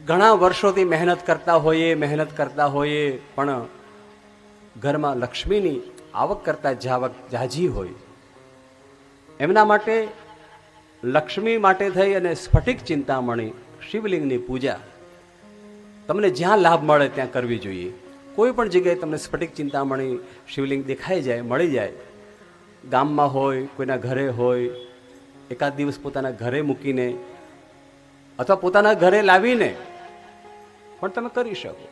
ઘણા વર્ષોથી મહેનત કરતા હોઈએ પણ ઘરમાં લક્ષ્મીની આવક કરતાં જાવક જાજી હોય, એમના માટે લક્ષ્મી માટે થઈ અને સ્ફટિક ચિંતામણી શિવલિંગની પૂજા તમને જ્યાં લાભ મળે ત્યાં કરવી જોઈએ. કોઈ પણ જગ્યાએ તમને સ્ફટિક ચિંતામણી શિવલિંગ દેખાઈ જાય, મળી જાય, ગામમાં હોય, કોઈના ઘરે હોય, એકાદ દિવસ પોતાના ઘરે મૂકીને અથવા પોતાના ઘરે લાવીને પણ તમે કરી શકો.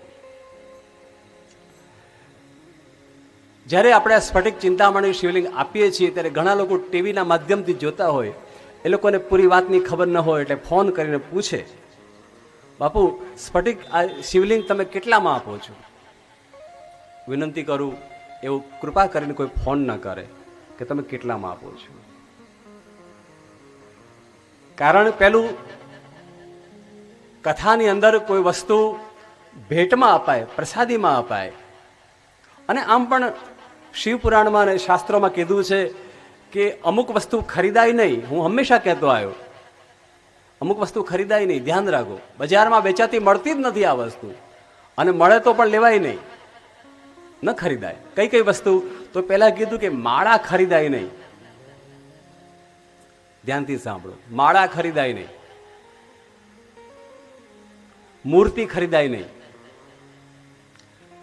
જ્યારે આપણે આ સ્ફટિક ચિંતામણી શિવલિંગ આપીએ છીએ ત્યારે ઘણા લોકો ટીવીના માધ્યમથી જોતા હોય, એ લોકોને પૂરી વાતની ખબર ન હોય એટલે ફોન કરીને પૂછે, બાપુ સ્ફટિક આ શિવલિંગ તમે કેટલામાં આપો છો? વિનંતી કરું એવું કૃપા કરીને કોઈ ફોન ન કરે કે તમે કેટલામાં આપો છો. કારણ પેલું, કથાની અંદર કોઈ વસ્તુ ભેટમાં અપાય, પ્રસાદીમાં અપાય, અને આમ પણ શિવપુરાણમાં અને શાસ્ત્રોમાં કીધું છે કે અમુક વસ્તુ ખરીદાય નહીં. હું હંમેશા કહેતો આવ્યો, અમુક વસ્તુ ખરીદાય નહીં, ધ્યાન રાખો. બજારમાં વેચાતી મળતી જ નથી આ વસ્તુ, અને મળે તો પણ લેવાય નહીં, ન ખરીદાય. કઈ કઈ વસ્તુ? તો પહેલા કીધું કે માળા ખરીદાય નહીં. ધ્યાનથી સાંભળો, માળા ખરીદાય નહીં, મૂર્તિ ખરીદાય નહીં.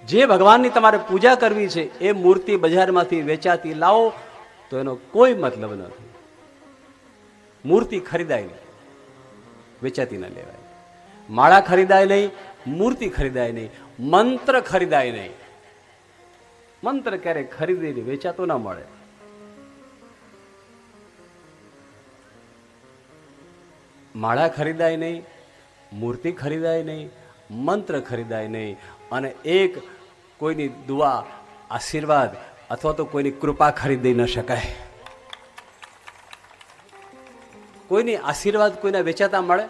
જે ભગવાનની તમારે પૂજા કરવી છે એ મૂર્તિ બજારમાંથી વેચાતી લાવો તો એનો કોઈ મતલબ નથી. મૂર્તિ ખરીદાય નહીં, વેચાતી ન લેવાય. માળા ખરીદાય નહીં, મૂર્તિ ખરીદાય નહીં, મંત્ર ખરીદાય નહીં. મંત્ર ક્યારે ખરીદીને વેચાતો ના મળે. માળા ખરીદાય નહીં, મૂર્તિ ખરીદાય નહીં, મંત્ર ખરીદાય નહીં, અને એક કોઈની દુઆ, આશીર્વાદ અથવા તો કોઈની કૃપા ખરીદી ન શકાય. કોઈની આશીર્વાદ કોઈને વેચાતા મળે?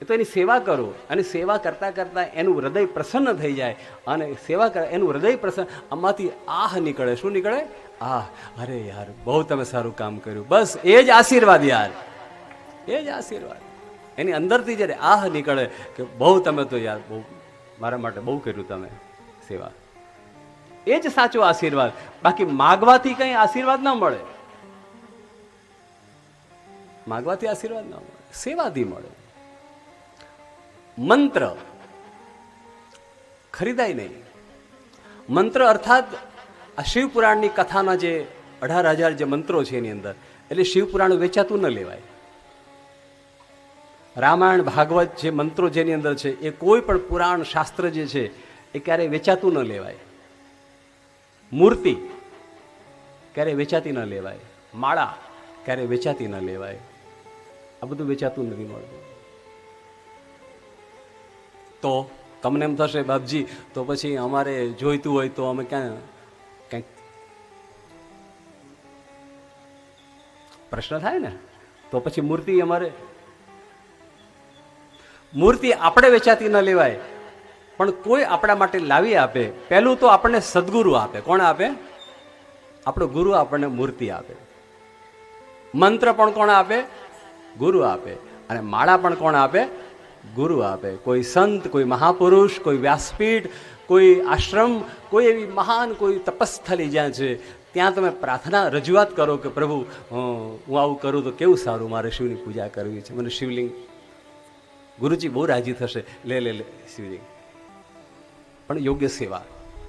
એ તો એની સેવા કરો, અને સેવા કરતા કરતા એનું હૃદય પ્રસન્ન થઈ જાય, અને સેવા કરે એનું હૃદય પ્રસન્ન, આમાંથી આહ નીકળે. શું નીકળે? આહ, અરે યાર બહુ તમે સારું કામ કર્યું. બસ એ જ આશીર્વાદ યાર, એ જ આશીર્વાદ. એની અંદરથી જ્યારે આહ નીકળે કે બહુ તમે તો યાર બહુ મારા માટે બહુ કર્યું તમે સેવા, એ જ સાચો આશીર્વાદ. બાકી માગવાથી કઈ આશીર્વાદ ના મળે. માગવાથી આશીર્વાદ ના મળે, સેવાથી મળે. મંત્ર ખરીદાય નહીં. મંત્ર અર્થાત આ શિવપુરાણની કથાના જે 18,000 જે મંત્રો છે એની અંદર, એટલે શિવપુરાણ વેચાતું ન લેવાય. રામાયણ, ભાગવત જે મંત્રો જેની અંદર છે એ કોઈ પણ પુરાણ શાસ્ત્ર જે છે એ ક્યારેય વેચાતું ન લેવાય. મૂર્તિ ક્યારેય વેચાતી ન લેવાય. માળા ક્યારેય વેચાતી ન લેવાય. આ બધું વેચાતું નથી મળતું. તો તમને એમ થશે, બાપજી તો પછી અમારે જોઈતું હોય તો અમે ક્યાં કંઈક પ્રશ્ન થાય ને, તો પછી મૂર્તિ અમારે, મૂર્તિ આપણે વેચાતી ન લેવાય, પણ કોઈ આપણા માટે લાવી આપે. પહેલું તો આપણને સદગુરુ આપે. કોણ આપે? આપણો ગુરુ આપણને મૂર્તિ આપે. મંત્ર પણ કોણ આપે? ગુરુ આપે. અને માળા પણ કોણ આપે? ગુરુ આપે. કોઈ સંત, કોઈ મહાપુરુષ, કોઈ વ્યાસપીઠ, કોઈ આશ્રમ, કોઈ એવી મહાન કોઈ તપસ્થલી જ્યાં છે ત્યાં તમે પ્રાર્થના, રજૂઆત કરો કે પ્રભુ હું આવું કરું તો કેવું સારું, મારે શિવની પૂજા કરવી છે, મને શિવલિંગ, ગુરુજી બહુ રાજી થશે, લે લે લે શિવલિંગ. પણ યોગ્ય સેવા.